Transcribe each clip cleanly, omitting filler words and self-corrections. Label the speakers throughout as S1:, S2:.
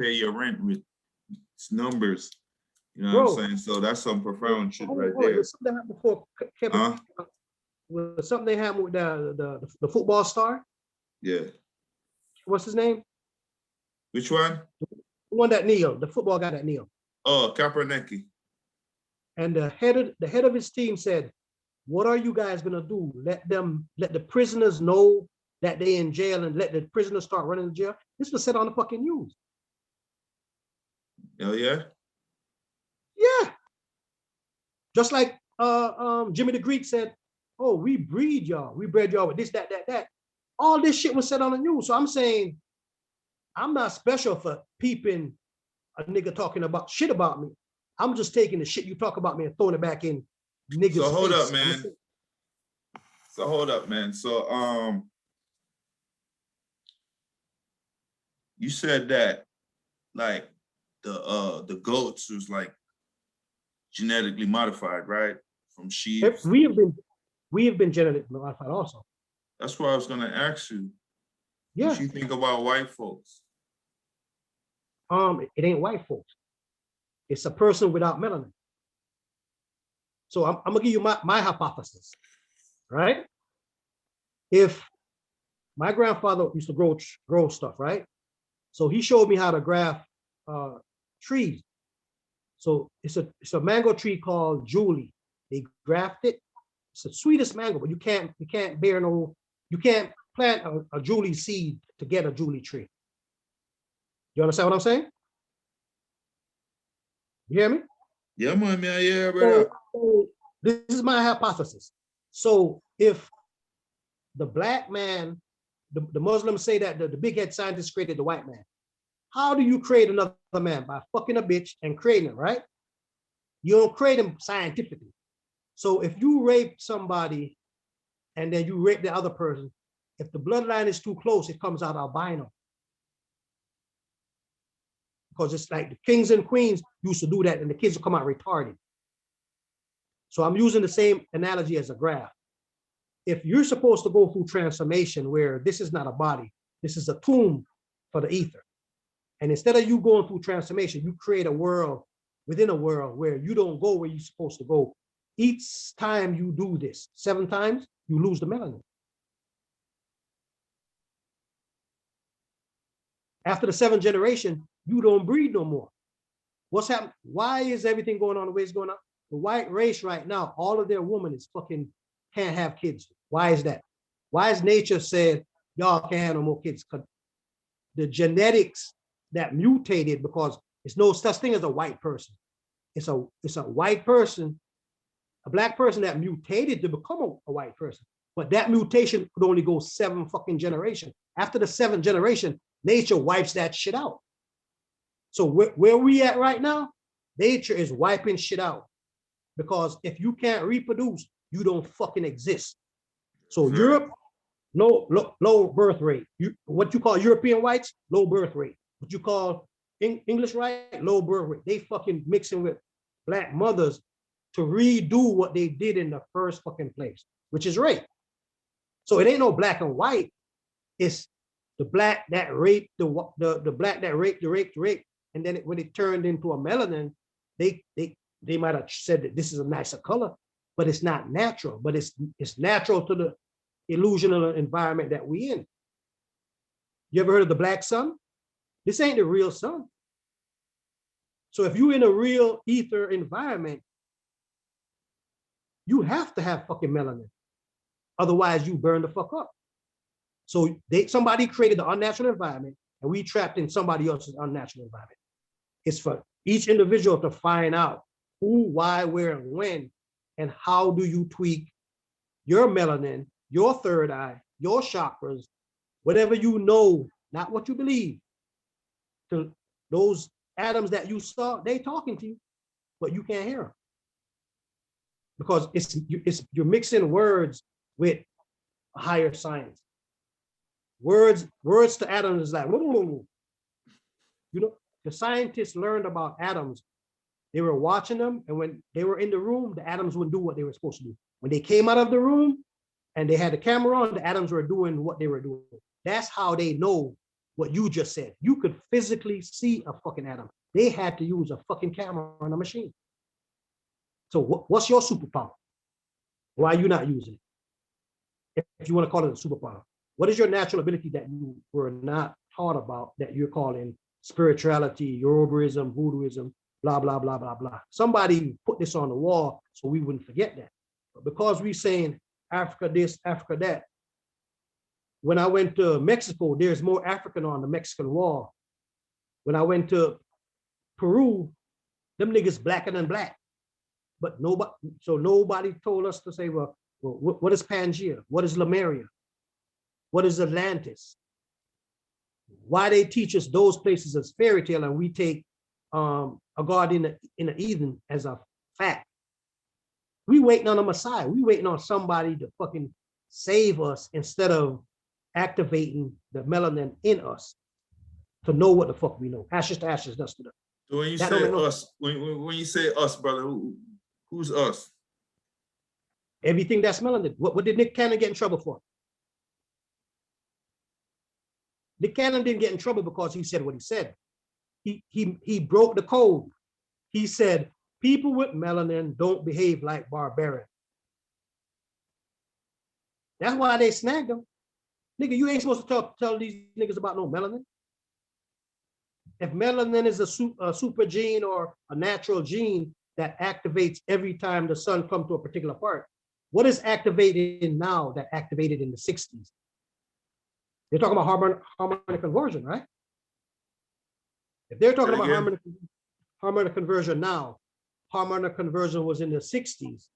S1: pay your rent with numbers. You know what
S2: Bro,
S1: I'm saying? So that's some profound shit right
S2: hold on.
S1: there.
S2: There's something that happened before, Kevin.
S1: Huh?
S2: Was something they happened with the football star.
S1: Yeah.
S2: What's his name?
S1: Which one?
S2: The one that kneeled, the football guy that kneeled.
S1: Oh, Kaepernick.
S2: And the head of his team said, "What are you guys gonna do? Let the prisoners know that they in jail and let the prisoners start running the jail." This was said on the fucking news.
S1: Oh yeah.
S2: Yeah. Just like Jimmy the Greek said, "Oh, we bred y'all with this, that. All this shit was said on the news." So I'm saying, I'm not special for peeping a nigga talking about shit about me. I'm just taking the shit you talk about me and throwing it back in niggas'
S1: So hold
S2: face.
S1: up, man. So you said that like the goats was like genetically modified, right? From sheep.
S2: We have been genetically modified also.
S1: That's why I was gonna ask you.
S2: Yeah.
S1: What you think about white folks?
S2: It ain't white folks. It's a person without melanin. So I'm gonna give you my hypothesis, right? If my grandfather used to grow stuff, right? So he showed me how to graft trees. So it's a mango tree called Julie. They graft it. It's the sweetest mango, but you can't plant a Julie seed to get a Julie tree. You understand what I'm saying? You hear me?
S1: Yeah, man, yeah, brother.
S2: So this is my hypothesis. So if the black man, the Muslims say that the big head scientist created the white man. How do you create another man? By fucking a bitch and creating it, right? You don't create him scientifically. So if you rape somebody and then you rape the other person, if the bloodline is too close, it comes out albino. Because it's like the kings and queens used to do that and the kids will come out retarded. So I'm using the same analogy as a graph. If you're supposed to go through transformation where this is not a body, this is a tomb for the ether. And instead of you going through transformation, you create a world within a world where you don't go where you're supposed to go. Each time you do this, 7 times, you lose the melanin. After the 7th generation, you don't breed no more. What's happening? Why is everything going on the way it's going on? The white race right now, all of their women is fucking can't have kids. Why is that? Why has nature said y'all can't have no more kids? Because the genetics that mutated, because there's no such thing as a white person. It's a white person, a black person that mutated to become a white person. But that mutation could only go 7 fucking generations. After the 7th generation, nature wipes that shit out. So where we at right now, nature is wiping shit out. Because if you can't reproduce, you don't fucking exist. So Europe, low birth rate. What you call European whites, low birth rate. What you call English white, low birth rate. They fucking mixing with black mothers to redo what they did in the first fucking place, which is rape. So it ain't no black and white. It's the black that raped the black that raped the rape. And then when it turned into a melanin, they might have said that this is a nicer color, but it's not natural. But it's natural to the illusional environment that we in. You ever heard of the black sun? This ain't the real sun. So if you're in a real ether environment, you have to have fucking melanin. Otherwise, you burn the fuck up. So somebody created the unnatural environment, and we trapped in somebody else's unnatural environment. It's for each individual to find out who, why, where, and when, and how do you tweak your melanin, your third eye, your chakras, whatever you know, not what you believe. To those atoms that you saw, they talking to you, but you can't hear them. Because you're mixing words with higher science. Words to atoms is like, you know, the scientists learned about atoms. They were watching them, and when they were in the room, the atoms wouldn't do what they were supposed to do. When they came out of the room and they had the camera on, the atoms were doing what they were doing. That's how they know what you just said. You could physically see a fucking atom. They had to use a fucking camera on a machine. So what's your superpower? Why are you not using it? If you want to call it a superpower, what is your natural ability that you were not taught about that you're calling spirituality, Yorubaism, Voodooism, blah, blah, blah, blah, blah. Somebody put this on the wall so we wouldn't forget that. But because we're saying Africa this, Africa that, when I went to Mexico, there's more African on the Mexican wall. When I went to Peru, them niggas blacker than black. But nobody told us to say, well, what is Pangea? What is Lemuria? What is Atlantis? Why they teach us those places as fairy tale and we take a God in the Eden as a fact? We waiting on a Messiah. We waiting on somebody to fucking save us instead of activating the melanin in us to know what the fuck we know. Ashes to ashes, dust to dust.
S1: So when you say us, when you say us, brother, who's us?
S2: Everything that's melanin. What did Nick Cannon get in trouble for? Nick Cannon didn't get in trouble because he said what he said. He broke the code. He said, people with melanin don't behave like barbarians. That's why they snagged him. Nigga, you ain't supposed to tell these niggas about no melanin. If melanin is a super gene or a natural gene that activates every time the sun comes to a particular part, what is activated now that activated in the 60s? They're talking about harmonic conversion, right? If they're talking about harmonic conversion now, harmonic conversion was in the 60s.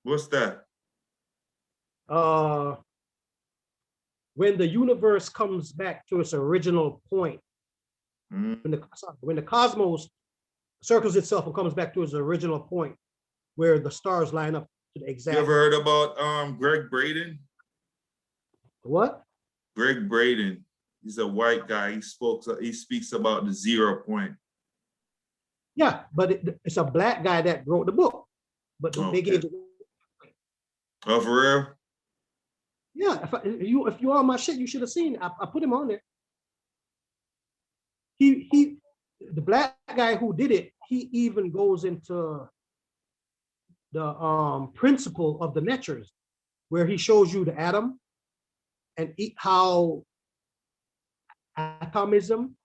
S1: What's that?
S2: When the universe comes back to its original point, when the cosmos circles itself and comes back to its original point, where the stars line up to the exact.
S1: You ever heard about Greg Braden?
S2: What?
S1: Greg Braden. He's a white guy. He speaks about the 0 point.
S2: Yeah, but it's a black guy that wrote the book. But they gave it.
S1: Oh, for real?
S2: Yeah, if you on my shit, you should have seen it. I put him on there. The black guy who did it, he even goes into the principle of the natures, where he shows you the atom and how atomism,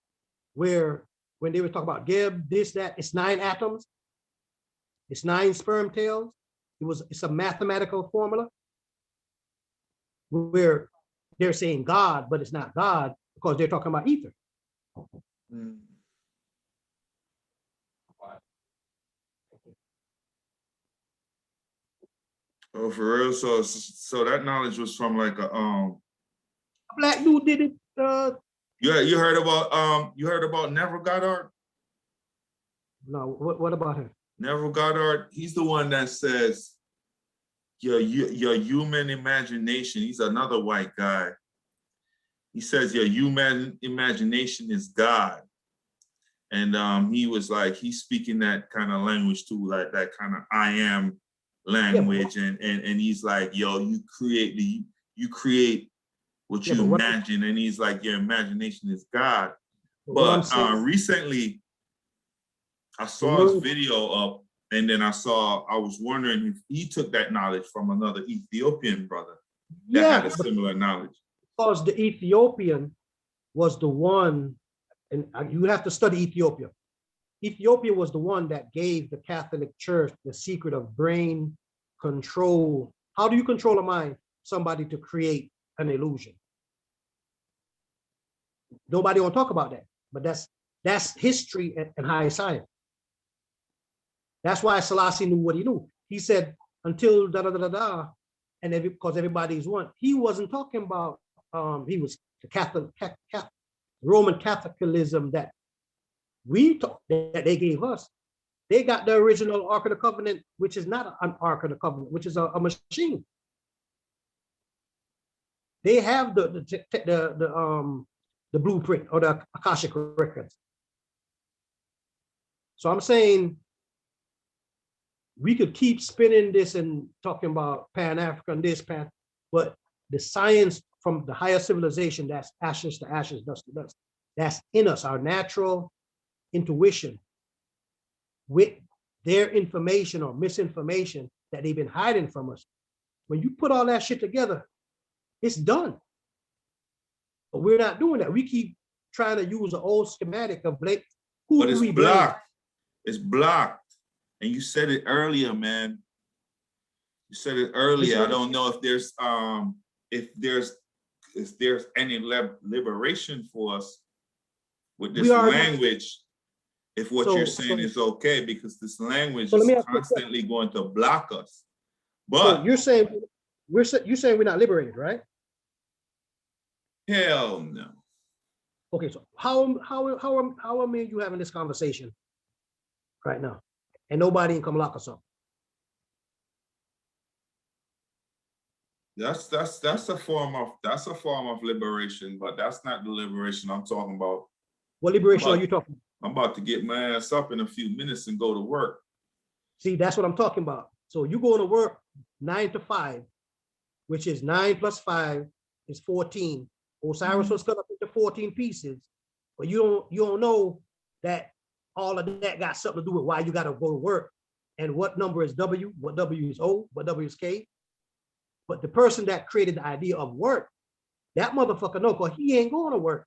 S2: where when they were talking about Gibb, this, that, it's 9 atoms, it's 9 sperm tails. It's a mathematical formula where they're saying God, but it's not God because they're talking about ether.
S1: Oh, for real? So that knowledge was from like a
S2: black dude did it.
S1: You heard about Neville Goddard?
S2: No, what about him?
S1: Neville Goddard, he's the one that says your human imagination. He's another white guy. He says your human imagination is God. And he was like, he's speaking that kind of language too, like that kind of I am language. Yeah, and he's like, yo, you create what you imagine. And he's like, your imagination is God. But recently I saw his video up, and then I was wondering if he took that knowledge from another Ethiopian brother that had a similar knowledge.
S2: Because the Ethiopian was the one, and you have to study Ethiopia. Ethiopia was the one that gave the Catholic Church the secret of brain control. How do you control a mind? Somebody to create an illusion. Nobody will talk about that, but that's history and high science. That's why Selassie knew what he knew. He said, until da-da-da-da-da, and because everybody's one. He wasn't talking about, he was the Catholic, Roman Catholicism that that they gave us. They got the original Ark of the Covenant, which is not an Ark of the Covenant, which is a machine. They have the blueprint or the Akashic records. So I'm saying we could keep spinning this and talking about Pan-African this, but the science from the higher civilization, that's ashes to ashes, dust to dust. That's in us, our natural intuition with their information or misinformation that they've been hiding from us. When you put all that shit together, it's done. But we're not doing that. We keep trying to use an old schematic of blame. Who
S1: But
S2: do
S1: it's
S2: we blame?
S1: blocked. It's blocked. And you said it earlier, man. You said it earlier. I don't know if there's any liberation for us with this language. If what you're saying is okay, because this language is constantly going to block us. But
S2: so you're saying we're not liberated, right?
S1: Hell no.
S2: Okay, so how are me and you having this conversation right now, and nobody can come lock us up?
S1: That's a form of liberation, but that's not the liberation I'm talking about.
S2: What liberation are you talking about?
S1: I'm about to get my ass up in a few minutes and go to work.
S2: See, that's what I'm talking about. So you go to work 9 to 5, which is 9 plus 5 is 14. Osiris was cut up into 14 pieces, but you don't know that all of that got something to do with why you got to go to work and what number is W, what W is O, what W is K. But the person that created the idea of work, that motherfucker know, because he ain't going to work.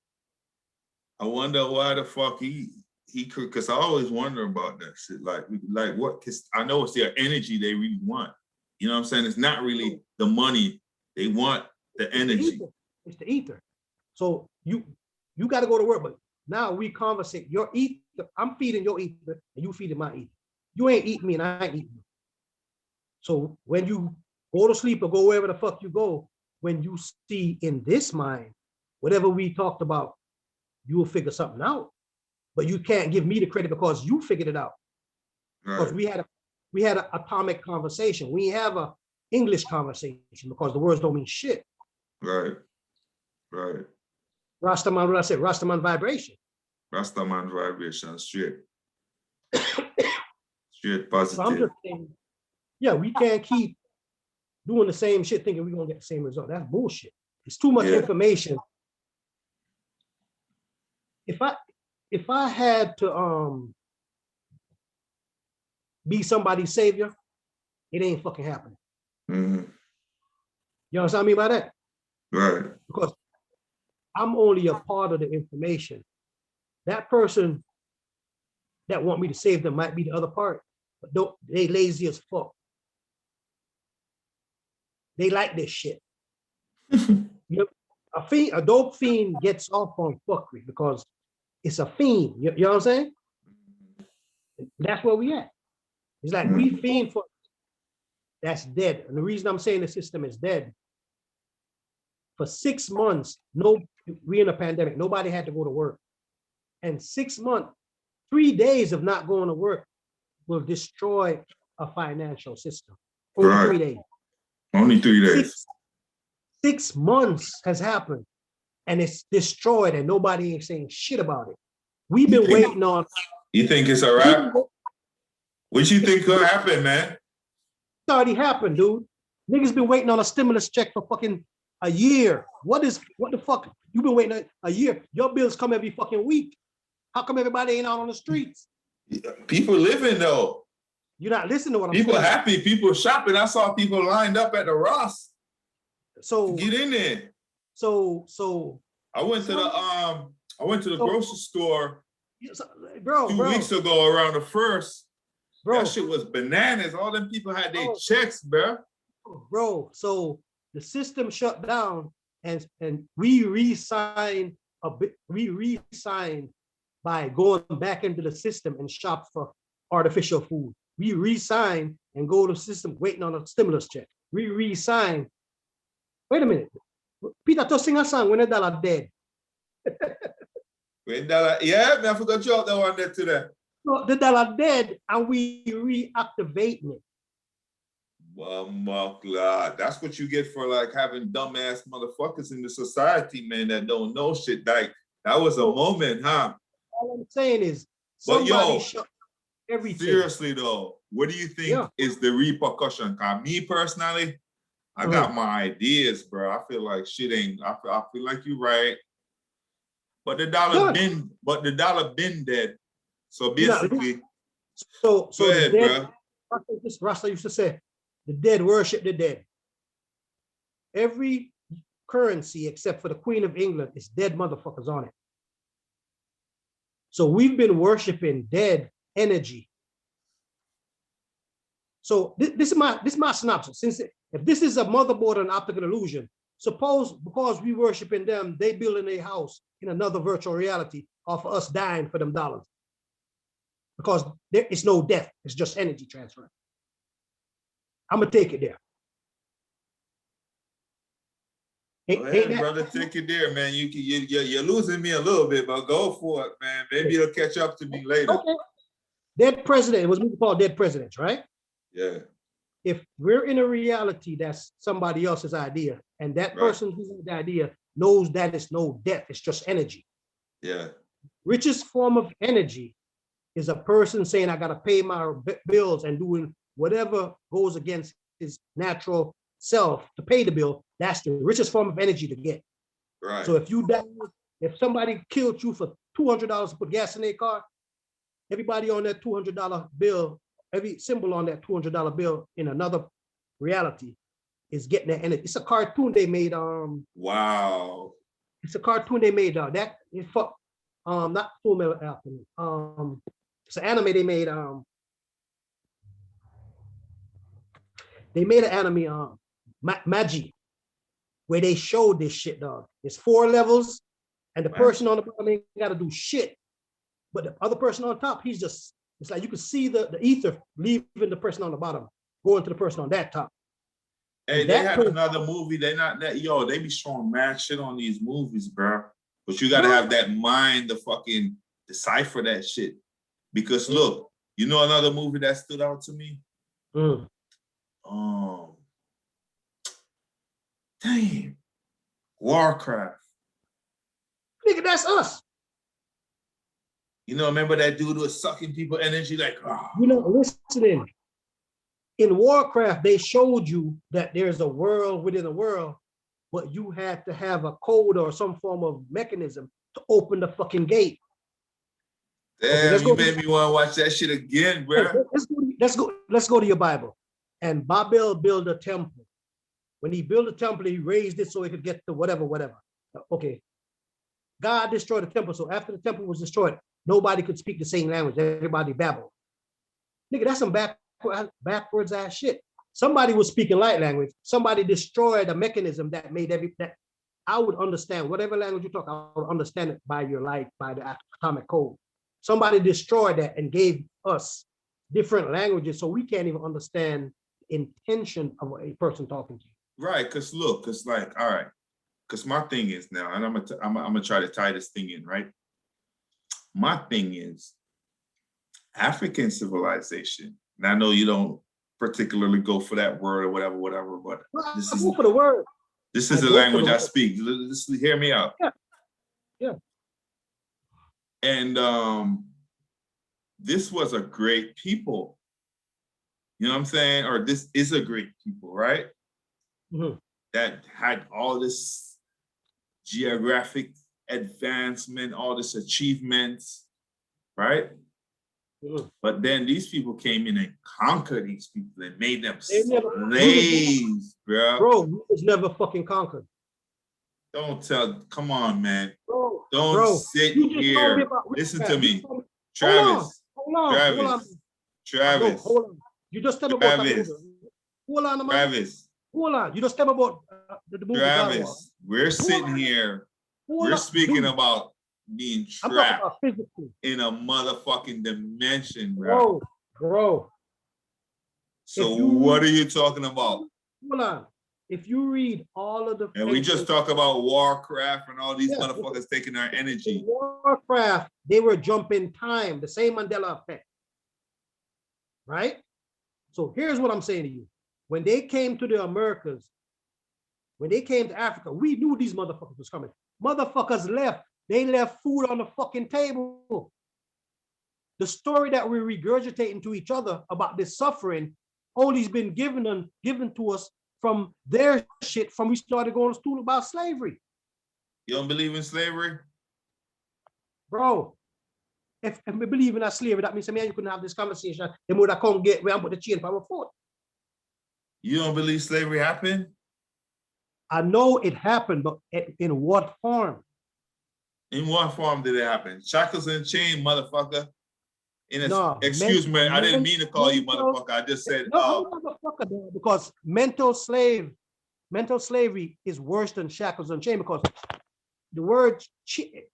S1: I wonder why the fuck he could, because I always wonder about that shit. Like what? Because I know it's their energy they really want. You know what I'm saying? It's not really the money. They want the energy.
S2: It's the ether. So you got to go to work, but now we conversate. Your ether, I'm feeding your ether, and you feeding my ether. You ain't eating me, and I ain't eating you. So when you go to sleep or go wherever the fuck you go, when you see in this mind, whatever we talked about, you will figure something out. But you can't give me the credit because you figured it out. Right. Because we had an atomic conversation. We have a English conversation because the words don't mean shit.
S1: Right. Right.
S2: Rastaman, what I said, Rastaman vibration.
S1: Rastaman vibration, straight. Straight positive.
S2: So I'm just saying, yeah, we can't keep doing the same shit thinking we're gonna get the same result. That's bullshit. It's too much information. If I had to be somebody's savior, it ain't fucking happening.
S1: Mm-hmm.
S2: You understand what I mean by that?
S1: Right.
S2: Because I'm only a part of the information. That person that want me to save them might be the other part, but they lazy as fuck. They like this shit. You know, a dope fiend gets off on fuckery because it's a fiend. You know what I'm saying? That's where we at. It's like we fiend for that's dead. And the reason I'm saying the system is dead, for 6 months, we in a pandemic, nobody had to go to work. And 6 months, 3 days of not going to work will destroy a financial system. Only 3 days.
S1: Only 3 days.
S2: 6 months has happened and it's destroyed and nobody ain't saying shit about it. We've been waiting on.
S1: You think it's a wrap? What you think could happen, man?
S2: It's already happened, dude. Niggas been waiting on a stimulus check for fucking a year. What the fuck? You've been waiting a year. Your bills come every fucking week. How come everybody ain't out on the streets?
S1: People living though.
S2: You're not listening to what I'm saying.
S1: People happy, people shopping. I saw people lined up at the Ross.
S2: So
S1: get in there.
S2: So
S1: I went to the grocery store
S2: bro,
S1: 2 weeks ago around the 1st.
S2: Bro,
S1: that shit was bananas. All them people had their checks, bro.
S2: Bro, so the system shut down and we re-signed by going back into the system and shop for artificial food. We re-signed and go to the system waiting on a stimulus check. We re-signed. Wait a minute. Peter to sing a song when the dollar dead.
S1: When dollar, yeah, I forgot you out there one there today.
S2: No, the dollar dead and we reactivating it.
S1: Well, my God, that's what you get for like having dumbass motherfuckers in the society, man, that don't know shit. Like that was a moment, huh?
S2: All I'm saying is somebody shut everything.
S1: Seriously though, what do you think is the repercussion? Cause me personally, I got my ideas, bro. I feel like shit ain't. I feel like you're right. But the dollar been dead. So basically,
S2: so
S1: go
S2: the
S1: ahead,
S2: dead.
S1: bro.
S2: This Rasta used to say, the dead worship the dead. Every currency except for the Queen of England is dead motherfuckers on it. So we've been worshiping dead energy. So this is my synopsis. Since if this is a motherboard and optical illusion, suppose because we worshiping them, they building a house in another virtual reality of us dying for them dollars. Because there is no death, it's just energy transfer. I'm gonna take it there.
S1: Go ahead, brother, take it there, man. You're losing me a little bit, but go for it, man. Maybe it'll catch up to me later.
S2: Okay. Dead president, it was called Dead Presidents, right?
S1: Yeah.
S2: If we're in a reality that's somebody else's idea, and that person who's the idea knows that it's no death, it's just energy.
S1: Yeah.
S2: Richest form of energy is a person saying, I gotta pay my bills and doing whatever goes against his natural self to pay the bill. That's the richest form of energy to get.
S1: Right.
S2: So if you die, if somebody killed you for $200 to put gas in their car, everybody on that $200 bill, every symbol on that $200 bill in another reality is getting that energy. It's a cartoon they made.
S1: Wow.
S2: It's a cartoon they made. That is for not Full Metal Alchemist. It's an anime they made. They made an anime, Magi, where they showed this shit, dog. It's 4 levels, and the person on the bottom ain't got to do shit. But the other person on top, he's just, it's like you can see the ether leaving the person on the bottom, going to the person on that top.
S1: Hey, they had another movie. They not that, yo, they be showing mad shit on these movies, bro. But you gotta have that mind to fucking decipher that shit. Because look, you know another movie that stood out to me? Damn. Warcraft.
S2: Nigga, that's us.
S1: You know, remember that dude was sucking people energy like,
S2: You know, listening. In Warcraft, they showed you that there's a world within a world, but you had to have a code or some form of mechanism to open the fucking gate.
S1: Damn, okay, you made me want to watch that shit again, bro.
S2: Let's go to your Bible. And Babel built a temple. When he built a temple, he raised it so he could get to whatever. Okay. God destroyed the temple. So after the temple was destroyed, nobody could speak the same language. Everybody babbled. Nigga, that's some backwards ass shit. Somebody was speaking light language. Somebody destroyed a mechanism that made that I would understand. Whatever language you talk, I would understand it by your light, by the atomic code. Somebody destroyed that and gave us different languages so we can't even understand the intention of a person talking to you.
S1: Right, because look, because like, all right, because my thing is now, and I'm gonna try to tie this thing in, right? My thing is African civilization, and I know you don't particularly go for that word or whatever, but this is
S2: for the word.
S1: This is the language I speak. Listen, hear me out.
S2: Yeah.
S1: And this was a great people. You know what I'm saying? Or this is a great people, right?
S2: Mm-hmm.
S1: That had all this geographic advancement, all this achievements, right? Mm-hmm. But then these people came in and conquered these people and made them slaves, bro.
S2: Bro, we was never fucking conquered.
S1: Come on, man. Don't sit here. Listen to me. Travis.
S2: Hold on. You just tell me about that movie. Hold on, man.
S1: Travis.
S2: Hold on. You just tell me about the movie.
S1: Travis, we're sitting here. We're speaking about being trapped in a motherfucking dimension, bro.
S2: Bro.
S1: So what are you talking about?
S2: Hold on. If you read all of the...
S1: And we just talk about Warcraft and all these motherfuckers taking our energy.
S2: Warcraft, they were jumping time, the same Mandela effect. Right? So here's what I'm saying to you. When they came to the Americas, when they came to Africa, we knew these motherfuckers was coming. Motherfuckers left. They left food on the fucking table. The story that we're regurgitating to each other about this suffering only's been given to us from their shit from we started going to school about slavery.
S1: You don't believe in slavery?
S2: Bro, if we believe in that slavery, that means me and you couldn't have this conversation. They would have come get where I'm put the chain for our foot.
S1: You don't believe slavery happened?
S2: I know it happened, but in what form?
S1: In what form did it happen? Shackles and chain, motherfucker.
S2: No,
S1: Excuse me, I didn't mean to call you motherfucker. I just said,
S2: no, motherfucker, because mental slavery is worse than shackles and chain, because the word,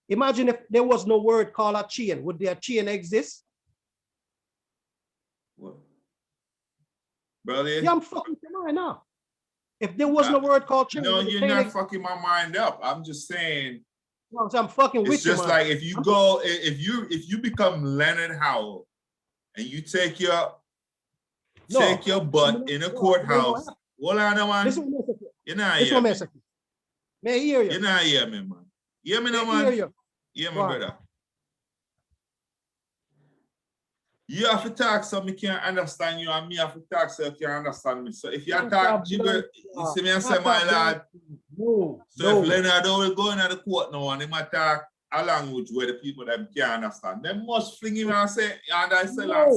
S2: imagine if there was no word called a chain, would there a chain exist?
S1: what? Brother,
S2: Yeah, I'm fucking right now. If there was no word called chain,
S1: no, you're not fucking my mind up. I'm just saying.
S2: Well, I'm fucking with you.
S1: It's just like if you go, if you become Leonard Howell and you take your butt in a courthouse. Hold on, man. You're not here.
S2: May I hear you?
S1: You're not here, man. Hear me, no, man. Hear me, brother. You have to talk so me can understand you, and me have to talk so you can understand me. So if you talk jigger, you see me and say, my lad. So if Leonard will go into the court now and he might talk a language where the people that can't understand, they must fling him and say, and I say, man.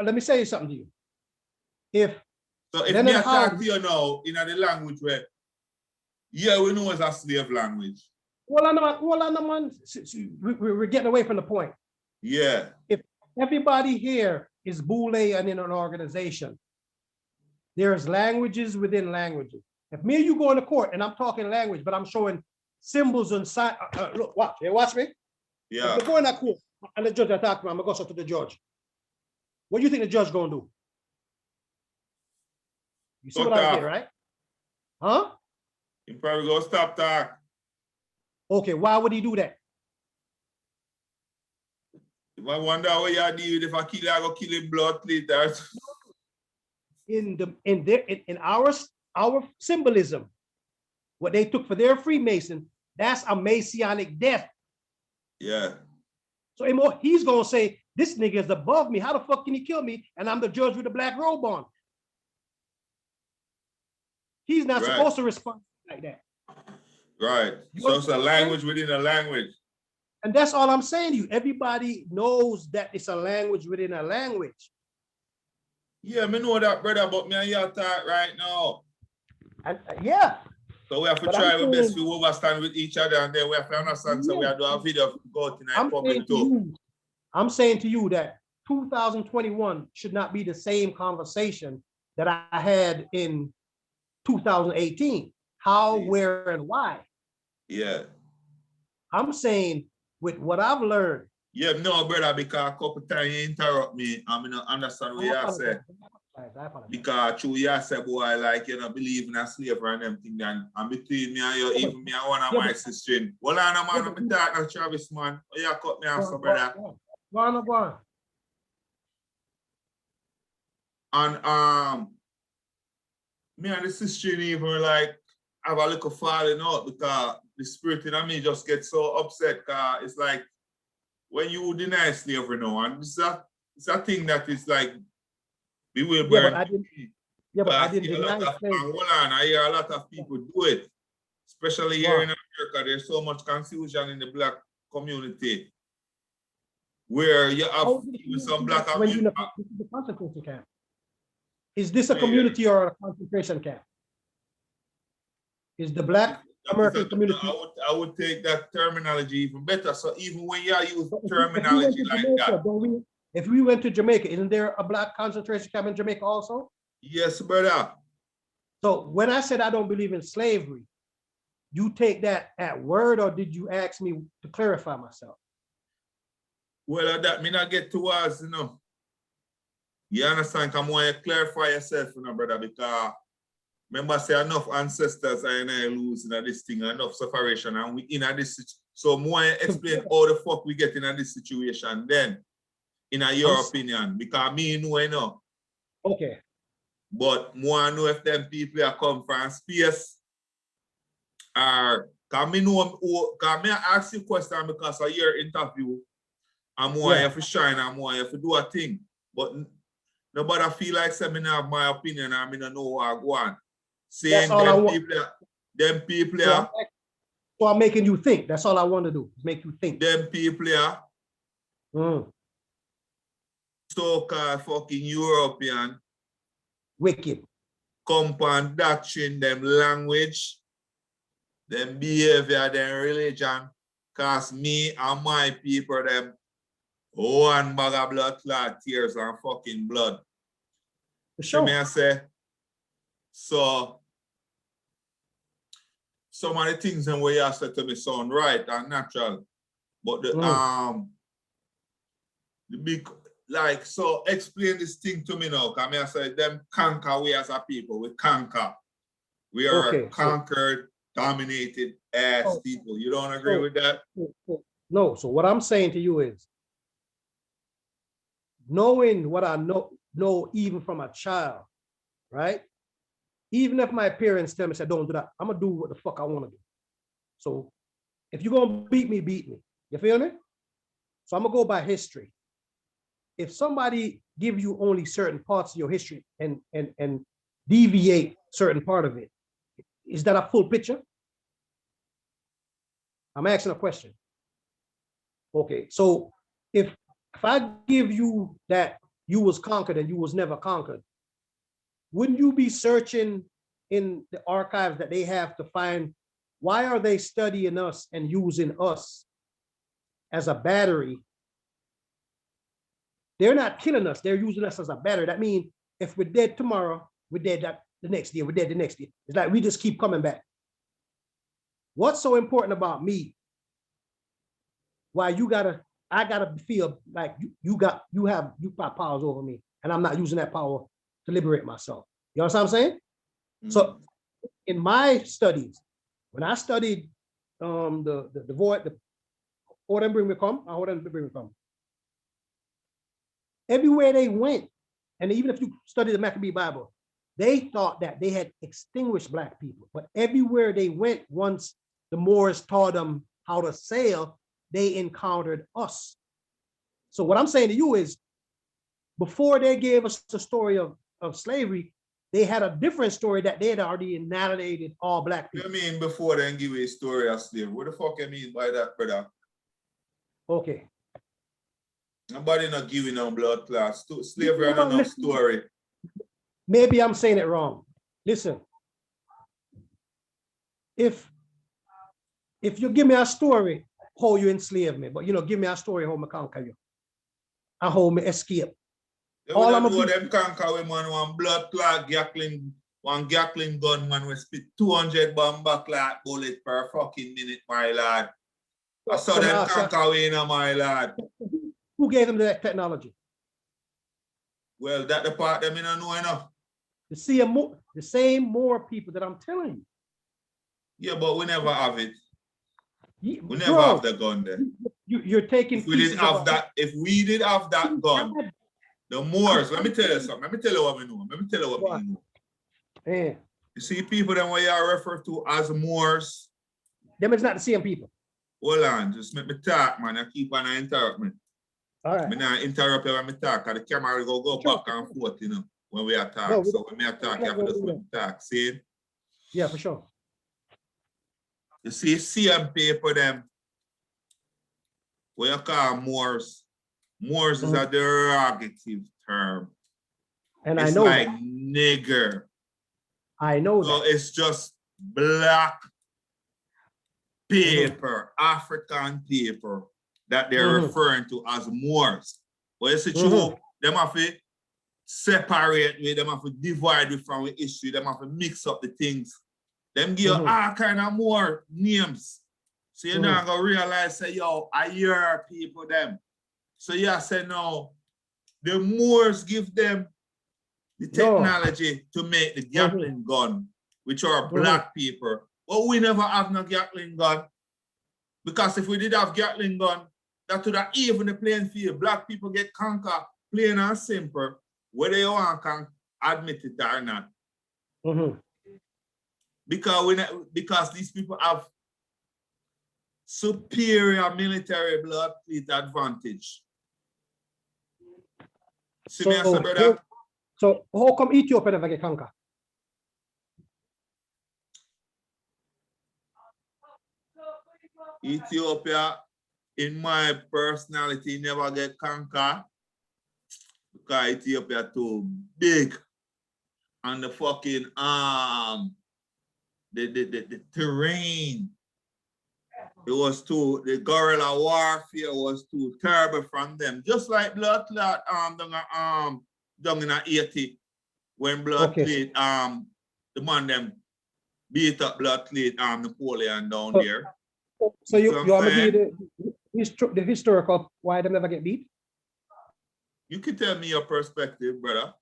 S2: Let me say something to you. If
S1: me talk to you now in the language where, yeah, we know it's a slave language.
S2: Hold on, man. We're getting away from the point.
S1: Yeah.
S2: If everybody here is Boule and in an organization, there's languages within languages. If me and you go in the court and I'm talking language, but I'm showing symbols and signs, look, watch. You watch me?
S1: Yeah.
S2: If we go in that court and the judge attack me, I'm gonna go to the judge. What do you think the judge gonna do? You see what I did, right? Huh?
S1: You probably go stop talk.
S2: Okay, why would he do that?
S1: If I wonder what you do if I kill you, I go kill him blood later.
S2: In our symbolism, what they took for their Freemason, that's a Masonic death.
S1: Yeah.
S2: So he's gonna say, this nigga is above me. How the fuck can he kill me? And I'm the judge with the black robe on. He's not supposed to respond like that.
S1: Right. So it's a language within a language.
S2: And that's all I'm saying to you. Everybody knows that it's a language within a language.
S1: Yeah, me know that, brother, but me and you talk right now.
S2: And, yeah.
S1: So we have to try our best to understand with each other, and then we have to understand. So we have to do a video go to the public too.
S2: I'm saying to you that 2021 should not be the same conversation that I had in 2018. How, where, and why.
S1: Yeah.
S2: I'm saying with what I've learned.
S1: Yeah, no, brother, because a couple times you interrupt me, I mean, understand what you say. Because true, you say, boy, like, you know, believe in a slavery and them things, and between me and you, even me and one of my sisters. Well, I'm man, I'm talking to Travis, man. Oh, you cut me off, so brother.
S2: Go on.
S1: And me and the sister even like have a little falling out because the spirit in me just gets so upset because it's like when you deny slavery now, and it's a thing that is like bewildering.
S2: But I didn't deny slavery.
S1: Hold on, I hear a lot of people do it, especially here in America. There's so much confusion in the black community where you have some black community.
S2: The concentration camp. Is this a community or a concentration camp? Is the black American community?
S1: I would take that terminology even better. So even when you use terminology like that.
S2: If we went to Jamaica, isn't there a black concentration camp in Jamaica also?
S1: Yes, brother.
S2: So when I said I don't believe in slavery, you take that at word, or did you ask me to clarify myself?
S1: Well, that may not get towards, you know. You understand? Come on, you clarify yourself, you know, brother, because remember, say enough ancestors are losing this thing, enough separation, and we in this. So more explain how the fuck we get in this situation then, in your opinion, because me know, you know.
S2: Okay.
S1: But more know if them people are come from space, or can me know, can me ask you a question because of your interview, and more you have to shine, and more you have to do a thing. But Nobody feel like say me have my opinion and me don't know what I want.
S2: That's
S1: Saying
S2: all I want.
S1: them people
S2: So I'm making you think. That's all I want to do, is make you think.
S1: them people so-called fucking European
S2: Wicked.
S1: compound doctrine, them language, them behavior, them religion, cause me and my people, them one bag of blood clot, tears and fucking blood.
S2: For
S1: So me
S2: sure.
S1: I say, so some of the things and what you have said to me sound right and natural. But the big, like, so explain this thing to me now. Cause I say them conquer we as a people, we conquer. We are
S2: Okay,
S1: conquered, dominated as people. You don't agree with that?
S2: No. So what I'm saying to you is, knowing what I know even from a child, right? Even if my parents tell me, say, don't do that, I'm gonna do what the fuck I want to do. So if you're gonna beat me, beat me. You feel me? So I'm gonna go by history. If somebody give you only certain parts of your history and deviate certain part of it, is that a full picture? I'm asking a question. Okay, so if I give you that you was conquered and you was never conquered, wouldn't you be searching in the archives that they have to find why are they studying us and using us as a battery? They're not killing us, they're using us as a battery. That means if we're dead tomorrow, we're dead the next year, we're dead the next year. It's like we just keep coming back. What's so important about me? Why I gotta feel like you got powers over me, and I'm not using that power to liberate myself. You know what I'm saying? So in my studies, when I studied the void, the order and bring me come, everywhere they went, and even if you study the Maccabee Bible, they thought that they had extinguished Black people. But everywhere they went, once the Moors taught them how to sail, they encountered us. So what I'm saying to you is, before they gave us the story of slavery, they had a different story that they had already annihilated all Black people.
S1: What do you mean before they give you a story of slavery? What the fuck you mean by that, brother?
S2: Okay.
S1: Nobody not giving no blood class. Slavery is no story.
S2: Maybe I'm saying it wrong. Listen, if you give me a story how you enslave me, but give me a story how I conquer you and how I escape.
S1: Yeah, all I'm know them conquer we man one blood clot Gatling gun man we spit 200 bomb clot bullet per fucking minute, my lad. I saw them conquer we in my lad.
S2: Who gave them that technology?
S1: Well, that the part them in know enough.
S2: The same more people that I'm telling you.
S1: Yeah, but we never have it. We never have the gun there.
S2: You're taking.
S1: If we didn't have that, if we did have that gun, the Moors. Let me tell you something. Let me tell you what we know. Let me tell you what we know.
S2: Yeah.
S1: You see people then what you are referred to as Moors.
S2: Them is not the same people.
S1: Hold on, just let me talk, man. I keep on interrupt me.
S2: All right.
S1: Me not interrupt you when I talk, because the camera will go back and forth, when we are talking. No, so when we are talking, you have to just let me talk. See?
S2: Yeah, for sure.
S1: You see CM paper them, what you call Moors. Moors is a derogative term.
S2: And
S1: it's
S2: I know
S1: like
S2: that.
S1: nigger.
S2: I know
S1: so
S2: that.
S1: It's just Black paper, African paper that they're referring to as Moors. But you see, them have to separate with, them have to divide with from the history, them have to mix up the things. Them give you all kind of more names. So you're not gonna realize, say, yo, I hear people them. So you say, no, the Moors give them the technology to make the Gatling gun, which are Black people. But we never have no Gatling gun. Because if we did have Gatling gun, that would have even the playing field. Black people get conquered, plain and simple, whether you want to admit it or not. Because these people have superior military blood fleet advantage. See me as a brother?
S2: So how come Ethiopia never get conquered?
S1: Ethiopia, in my personality, never get conquered because Ethiopia too big, and the fucking the terrain, it was too, the guerrilla warfare was too terrible from them. Just like blood clot down in 80, when blood
S2: Okay.
S1: clot the man them beat up blood clot Napoleon down
S2: So-
S1: there.
S2: So
S1: You
S2: you,
S1: see what
S2: you
S1: I'm
S2: want me to
S1: saying?
S2: give you the historical why they never get beat?
S1: You can tell me your perspective, brother.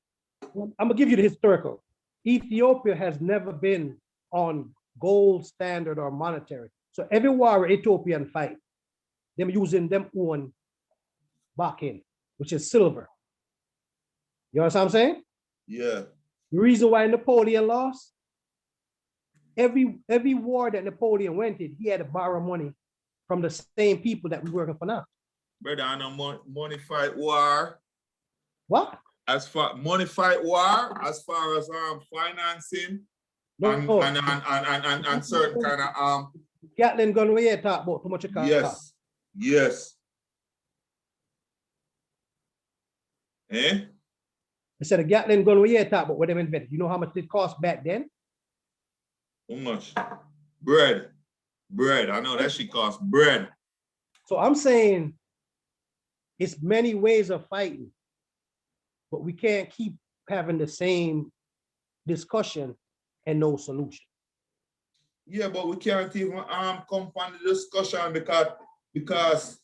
S2: I'm gonna give you the historical. Ethiopia has never been on gold standard or monetary. So every war Ethiopian fight, them using them own backing, which is silver. You know what I'm saying?
S1: Yeah.
S2: The reason why Napoleon lost, every war that Napoleon went in, he had to borrow money from the same people that we working for now.
S1: Brother, I know money fight war.
S2: What?
S1: As far money fight war, as far as financing
S2: No,
S1: and certain kind of
S2: Gatling gun we here talk about too much it cost.
S1: yes. Eh?
S2: I said the Gatling gun we here talk about what them invented. You know how much it cost back then?
S1: How much? Bread. I know that shit costs bread.
S2: So I'm saying it's many ways of fighting, but we can't keep having the same discussion and no solution.
S1: Yeah, but we can't even come from the discussion because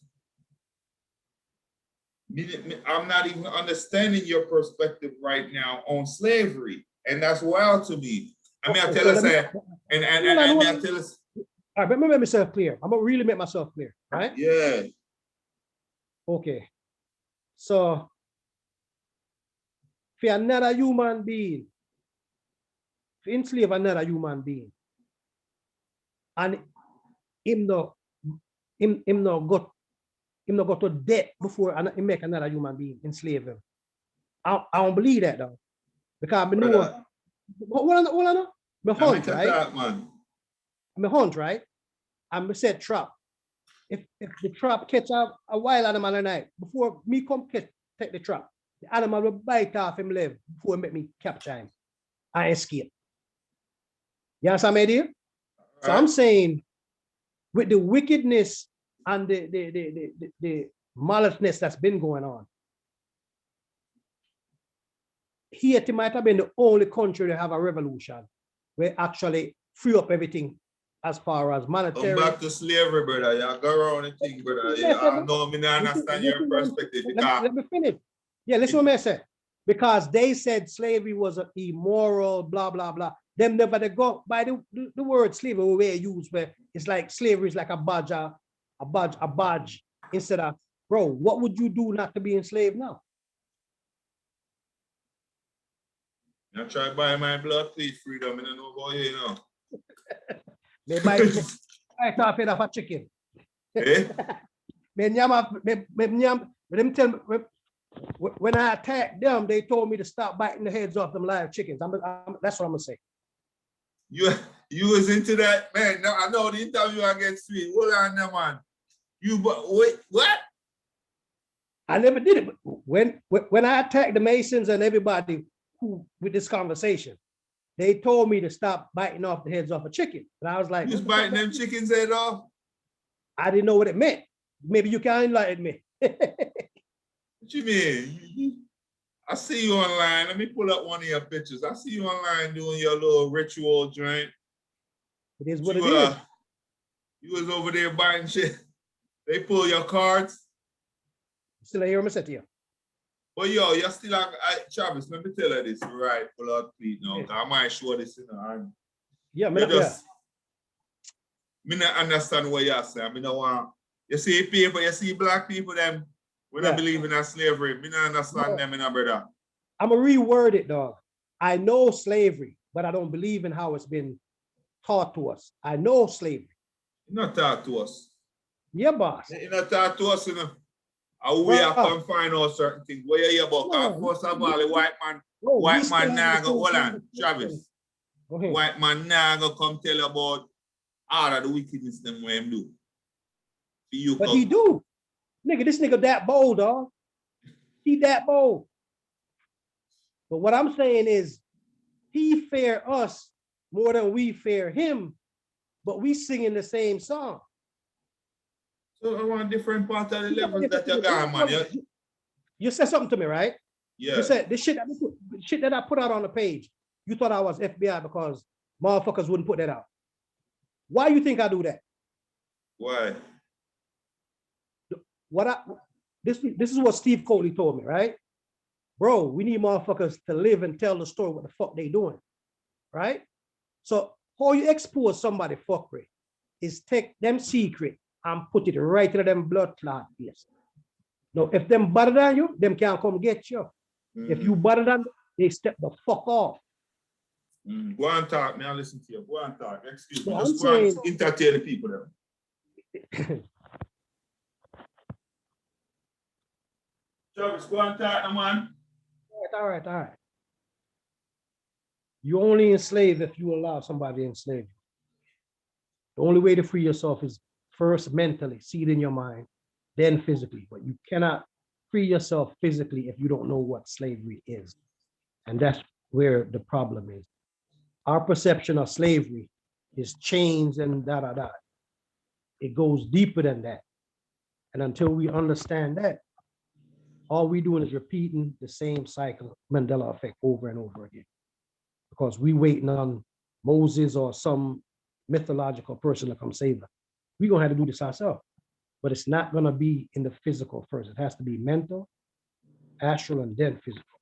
S1: I'm not even understanding your perspective right now on slavery, and that's wild to me. I mean, I tell us that, and I tell us.
S2: All right, but let me make myself clear. I'm gonna really make myself clear, right?
S1: Yeah.
S2: Okay. So, for another human being, to enslave another human being, and him no go to death before he make another human being enslave him. I don't believe that though, because I know. Hold on. Me hunt, right?
S1: That, man.
S2: Me hunt, right? And me set trap. If the trap catch a wild animal at night, before me come take the trap, the animal will bite off him leg before he make me capture him and escape. You understand my idea? So I'm saying, with the wickedness and the maliceness that's been going on, Haiti might have been the only country to have a revolution where actually free up everything as far as monetary.
S1: Come back to slavery, brother. You go around the thing, brother. Yeah, I know me not understand your perspective.
S2: Let me finish. Yeah, listen what I said. Because they said slavery was immoral, blah, blah, blah. Them never they go by the word slavery we use where it's like slavery is like a badge instead of, bro, what would you do not to be enslaved now?
S1: I try to buy my blood please freedom. I don't know about you know.
S2: They buy top of a chicken.
S1: Eh?
S2: Them tell me, when I attacked them, they told me to stop biting the heads off them live chickens. That's what I'm gonna say.
S1: You was into that, man. No, I know the interview against me. Hold on now, man. Wait, what?
S2: I never did it. When I attacked the Masons and everybody who with this conversation, they told me to stop biting off the heads off a chicken. And I was like,
S1: You was biting them chickens head off?
S2: I didn't know what it meant. Maybe you can enlighten me.
S1: What you mean? I see you online. Let me pull up one of your pictures. I see you online doing your little ritual joint.
S2: It is what it is.
S1: You was over there buying shit. They pull your cards.
S2: Still hear me say to you.
S1: But yo, you're still like, Travis, let me tell you this, right? Pull out please now. I might show this in the
S2: Yeah,
S1: me not understand what you're saying. I mean, don't want, you see people, you see black people, them, we don't believe in slavery. Me not understand them, brother.
S2: I'm gonna reword it, dog. I know slavery, but I don't believe in how it's been taught to us. I know slavery.
S1: You're not taught to us.
S2: Yeah, boss.
S1: You're not taught to us, you know. And we are come find out certain things. What you hear about? First of all, the white man now go, hold on, Travis. White man now go come tell you about all of the wickedness them what him do.
S2: But he do. Nigga, this nigga that bold, dog. He that bold. But what I'm saying is, he fear us more than we fear him, but we singing the same song.
S1: So I want different part of the levels that you got, man.
S2: You said something to me, right?
S1: Yeah.
S2: You said this shit that I put out on the page, you thought I was FBI because motherfuckers wouldn't put that out. Why you think I do that?
S1: Why?
S2: This is what Steve Coley told me, right? Bro, we need motherfuckers to live and tell the story what the fuck they doing, right? So how you expose somebody fuckery is take them secret and put it right into them blood clot face. Now, if them better than you, them can't come get you. If you better than them, they step the fuck off.
S1: Go on talk, man. Listen to you. Go on talk. Excuse me.
S2: So
S1: Just go and entertain the people there. Travis, go on talk, man.
S2: All right. You only enslave if you allow somebody to enslave you. The only way to free yourself is first mentally, see it in your mind, then physically. But you cannot free yourself physically if you don't know what slavery is. And that's where the problem is. Our perception of slavery is chains and da-da-da. It goes deeper than that. And until we understand that, all we're doing is repeating the same cycle, Mandela effect, over and over again. Because we waiting on Moses or some mythological person to come save us. We're gonna have to do this ourselves. But it's not gonna be in the physical first. It has to be mental, astral, and then physical.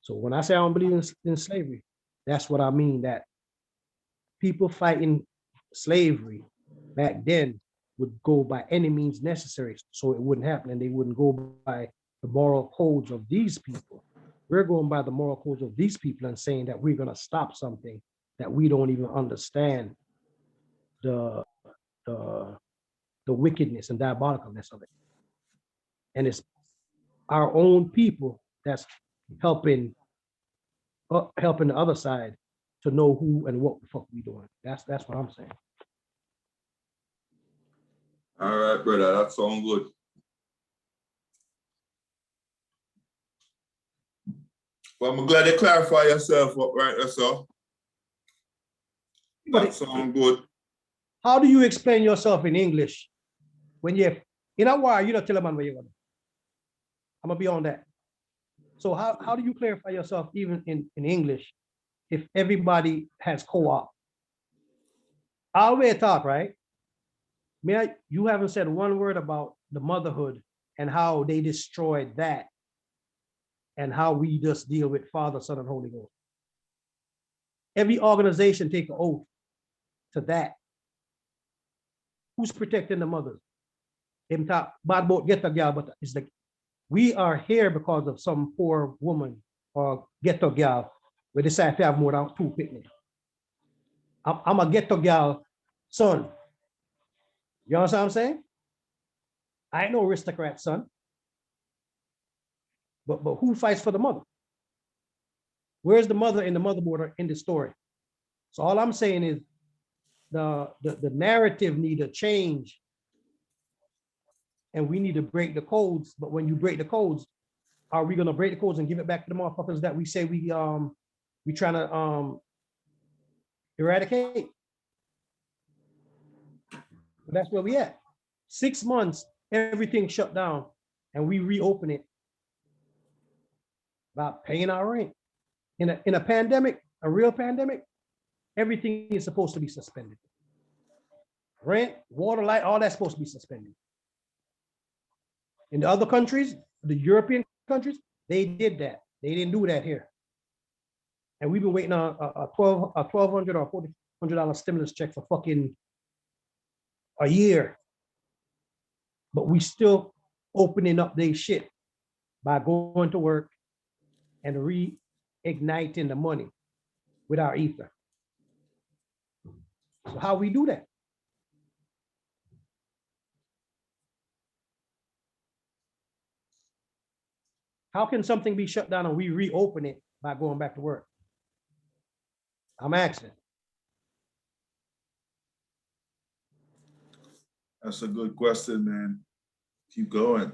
S2: So when I say I don't believe in slavery, that's what I mean, that people fighting slavery back then would go by any means necessary so it wouldn't happen, and they wouldn't go by the moral codes of these people. We're going by the moral codes of these people and saying that we're going to stop something that we don't even understand the wickedness and diabolicalness of it. And it's our own people that's helping the other side to know who and what the fuck we doing. That's what I'm saying.
S1: All right, brother, that sounds good. Well, I'm glad you clarify yourself up right there, sir. That sounds good.
S2: How do you explain yourself in English when you're in a war? You don't tell a man where you're going. I'm gonna be on that. So how do you clarify yourself even in English if everybody has co-op? I always talk, right? You haven't said one word about the motherhood and how they destroyed that and how we just deal with Father, Son, and Holy Ghost. Every organization take an oath to that. Who's protecting the mothers? Them talk bad about ghetto girl, but it's like we are here because of some poor woman or ghetto girl we decide to have more than 2 picnics. I'm a ghetto girl son. You understand what I'm saying? I ain't no aristocrat son. But who fights for the mother? Where's the mother and the motherboard in the story? So all I'm saying is the narrative need to change, and we need to break the codes. But when you break the codes, are we gonna break the codes and give it back to the motherfuckers that we say we trying to eradicate? But that's where we at. 6 months, everything shut down, and we reopen it about paying our rent. In a pandemic, a real pandemic, everything is supposed to be suspended. Rent, water, light, all that's supposed to be suspended. In the other countries, the European countries, they did that. They didn't do that here. And we've been waiting on a $1,200 or $1,400 stimulus check for fucking a year. But we still opening up their shit by going to work and reigniting the money with our ether. So how we do that? How can something be shut down and we reopen it by going back to work? I'm asking.
S1: That's a good question, man. Keep going.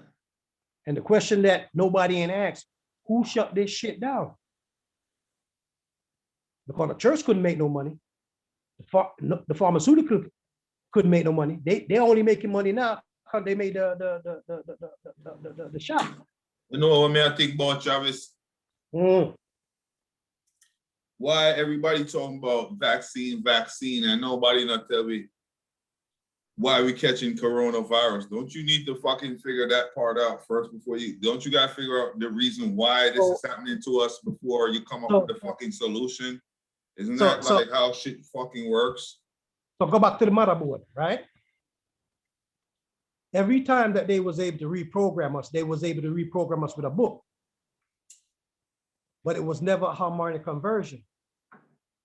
S2: And the question that nobody ain't asked, who shut this shit down? Because the church couldn't make no money. The pharmaceutical couldn't make no money. They only making money now because they made the shot.
S1: You know what I think about, Travis? Why everybody talking about vaccine, and nobody not tell me why we catching coronavirus? Don't you need to fucking figure that part out first before you, don't you gotta figure out the reason why this is happening to us before you come up with the fucking solution? Isn't that like how shit fucking works?
S2: So go back to the motherboard, right? Every time that they was able to reprogram us, they was able to reprogram us with a book. But it was never a harmonic conversion.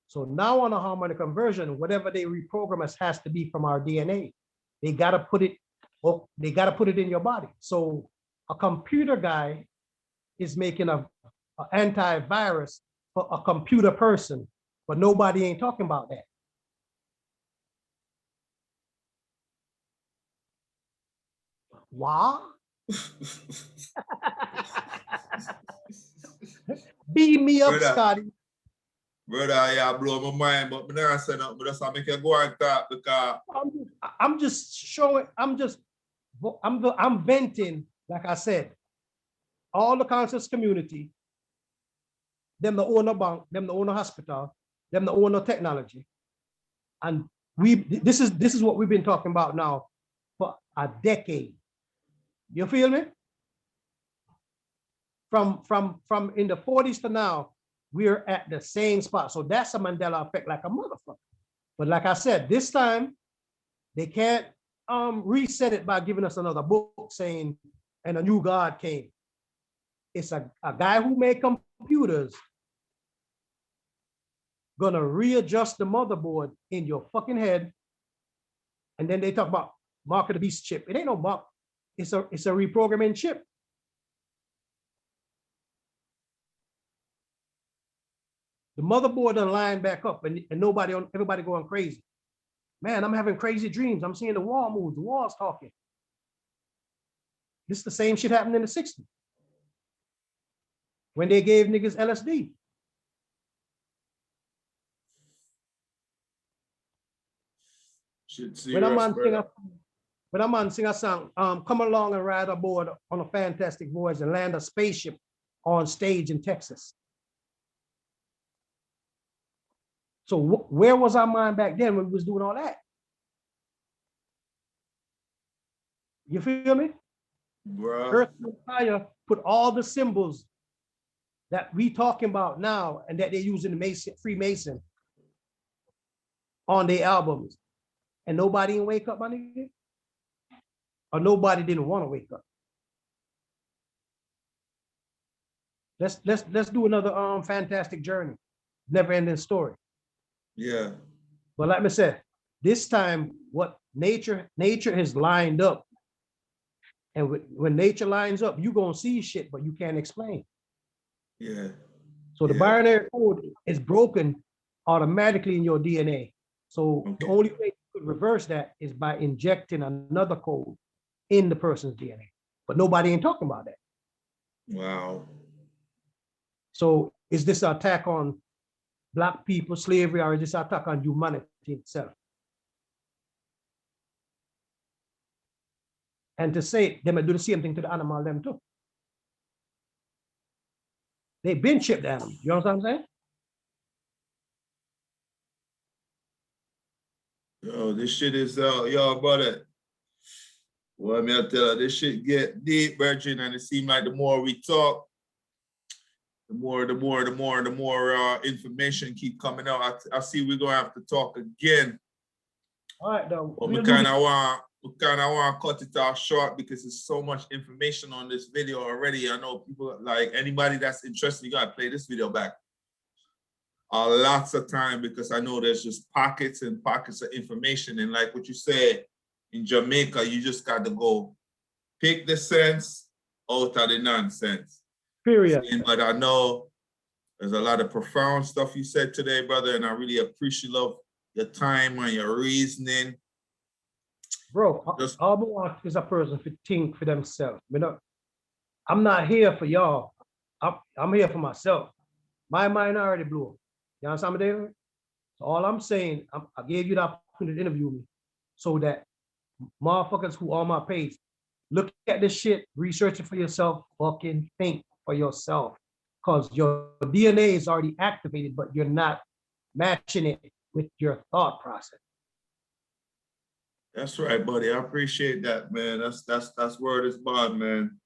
S2: So now on a harmonic conversion, whatever they reprogram us has to be from our DNA. They gotta put it, well, they gotta put it in your body. So a computer guy is making a antivirus for a computer person, but nobody ain't talking about that. Why? Beat me up, Scotty.
S1: Brother, yeah, blow my mind, but I say nothing, but that's how I make you go and talk because
S2: I'm just showing, I'm venting, like I said, all the conscious community, them the owner bank, them the owner hospital, them the owner technology. And this is what we've been talking about now for a decade. You feel me? From in the 40s to now, we're at the same spot. So that's a Mandela effect like a motherfucker. But like I said, this time they can't reset it by giving us another book saying, and a new God came. It's a guy who made computers gonna readjust the motherboard in your fucking head. And then they talk about Mark of the Beast chip. It ain't no mark. It's a reprogramming chip. The motherboard done line back up and everybody going crazy. Man, I'm having crazy dreams. I'm seeing the wall move, the wall's talking. This is the same shit happened in the 60s. When they gave niggas LSD. When a man sing a song, come along and ride aboard on a fantastic voyage and land a spaceship on stage in Texas. So where was our mind back then when we was doing all that? You feel me?
S1: Bruh.
S2: Earth and Fire put all the symbols that we talking about now and that they use in the Freemason on their albums. And nobody didn't wake up, my nigga? Or nobody didn't want to wake up? Let's do another fantastic journey. Never ending story.
S1: Yeah.
S2: But like I said, this time what nature has lined up. And when nature lines up, you're gonna see shit, but you can't explain.
S1: Yeah.
S2: So the binary code is broken automatically in your DNA. So the only way you could reverse that is by injecting another code in the person's DNA. But nobody ain't talking about that.
S1: Wow.
S2: So is this an attack on Black people, slavery, or is this an attack on humanity itself? And to say they might do the same thing to the animal them too. They've been chipped animals. You know what I'm saying?
S1: Yo, this shit is yo, brother. Well, me I tell you, this shit get deep, Virgin, and it seems like the more we talk, the more information keep coming out. I see we're gonna have to talk again.
S2: All right, though.
S1: But we kind of want to cut it off short because there's so much information on this video already. I know people, like anybody that's interested, you gotta play this video back lots of time because I know there's just pockets and pockets of information. And like what you said, in Jamaica, you just got to go pick the sense out of the nonsense.
S2: Period.
S1: But I know there's a lot of profound stuff you said today, brother, and I really appreciate your time and your reasoning.
S2: Bro, all I want is a person to think for themselves. I'm not here for y'all. I'm here for myself. My mind already blew up. You understand me, David? So all I'm saying, I gave you the opportunity to interview me so that motherfuckers who on my page, look at this shit, research it for yourself, fucking think for yourself. Because your DNA is already activated, but you're not matching it with your thought process.
S1: That's right, buddy. I appreciate that, man. That's word is bond, man.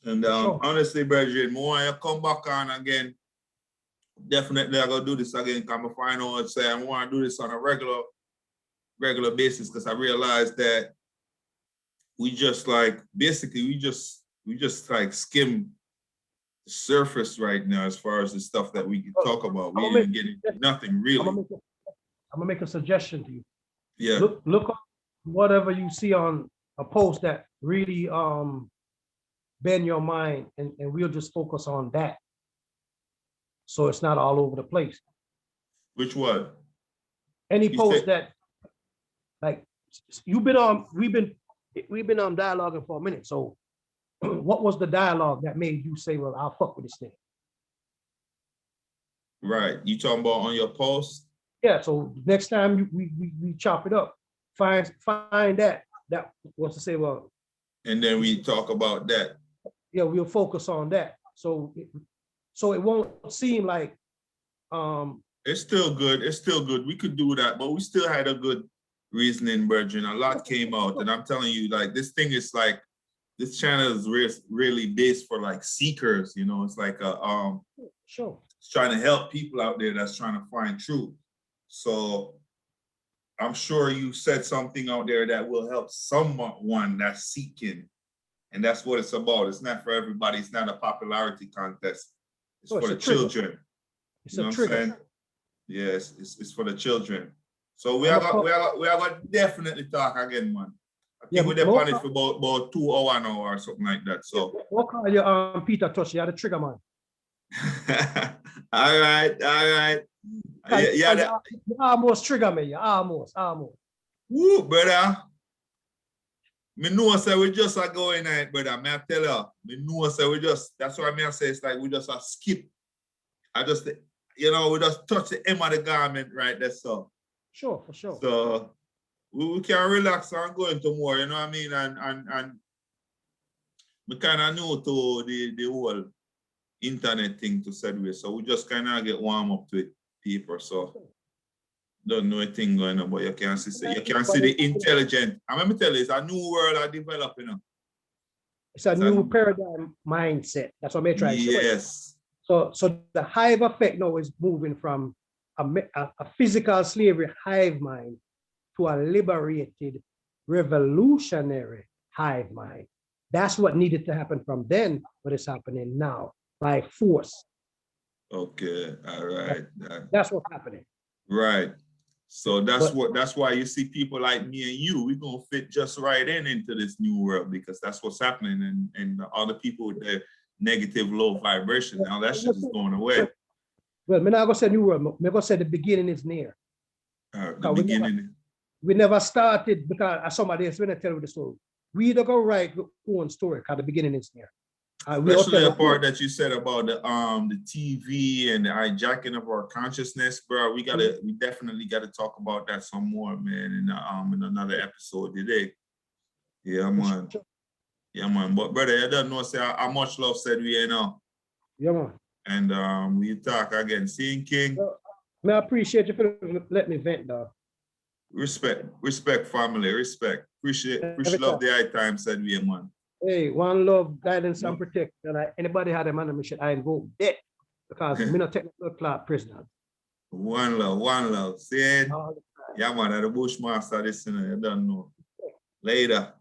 S1: And
S2: Sure.
S1: honestly, Bridget, more I come back on again, definitely I'm gonna do this again. Come find out and say I want to do this on a regular basis because I realized that we just like basically we just like skim the surface right now as far as the stuff that we can talk about. We ain't getting nothing really.
S2: I'm gonna make a suggestion to you.
S1: Yeah.
S2: Look up whatever you see on a post that really bend your mind, and we'll just focus on that. So it's not all over the place.
S1: Which one?
S2: Any post that, like, we've been on dialoguing for a minute. So what was the dialogue that made you say, well, I'll fuck with this thing?
S1: Right. You talking about on your post?
S2: Yeah. So next time we chop it up, find that wants to say, well.
S1: And then we talk about that.
S2: Yeah, we'll focus on that. So it won't seem like
S1: it's still good. It's still good. We could do that, but we still had a good reasoning, Virgin. A lot came out, and I'm telling you, like, this thing is like, this channel is really based for like seekers, you know. It's like a
S2: sure.
S1: It's trying to help people out there that's trying to find truth. So I'm sure you said something out there that will help someone that's seeking. And that's what it's about. It's not for everybody. It's not a popularity contest. It's for the children.
S2: It's a trigger.
S1: Yes, it's for the children. So we are going to definitely talk again, man. I think we're on it for about 2 hours now or something like that. So
S2: what call you Peter Touch? You are the trigger man.
S1: all right. Yeah,
S2: you almost trigger me. You almost.
S1: Woo, brother. Me know say we just are going at it, brother. May I tell you, me know say we just, that's why I say it's like we just skip. I just, you know, we just touch the hem of the garment right there. So
S2: sure, for sure.
S1: So we can relax and go into more, you know what I mean? And we kind of new to the whole internet thing to said way. So we just kind of get warm up to it, people. So don't know a thing going on, but you can see the intelligent. I'm gonna tell you, it's a new world are developing.
S2: It's a new paradigm mindset. That's what I'm trying to say.
S1: Yes.
S2: So the hive effect now is moving from a physical slavery hive mind to a liberated revolutionary hive mind. That's what needed to happen from then, but it's happening now by force.
S1: Okay, all right.
S2: That's what's happening.
S1: Right. So that's why you see people like me and you, we're gonna fit just right into this new world because that's what's happening, and all the people with their negative low vibration, now that shit is going away.
S2: Well, I'm not gonna say new world, I'm gonna say the beginning is near.
S1: The beginning.
S2: We never started because somebody else when I tell you the story. We don't go write our own story because the beginning is near.
S1: Especially the part that you said about the TV and the hijacking of our consciousness, bro. We definitely gotta talk about that some more, man, in another episode today. Yeah, man. Yeah, man. But brother, you don't know say how much love said we you know.
S2: Yeah, man.
S1: And we talk again. Seeing King.
S2: Well, I appreciate you for letting me vent, dog.
S1: Respect, family, respect. Appreciate love the high time said we, man.
S2: Hey, one love, guidance, and protection. Anybody had a man of mission, I invoke death because me not take no class prisoner.
S1: One love. See it? Yeah, man, the Bushmaster, this, you don't know. Later.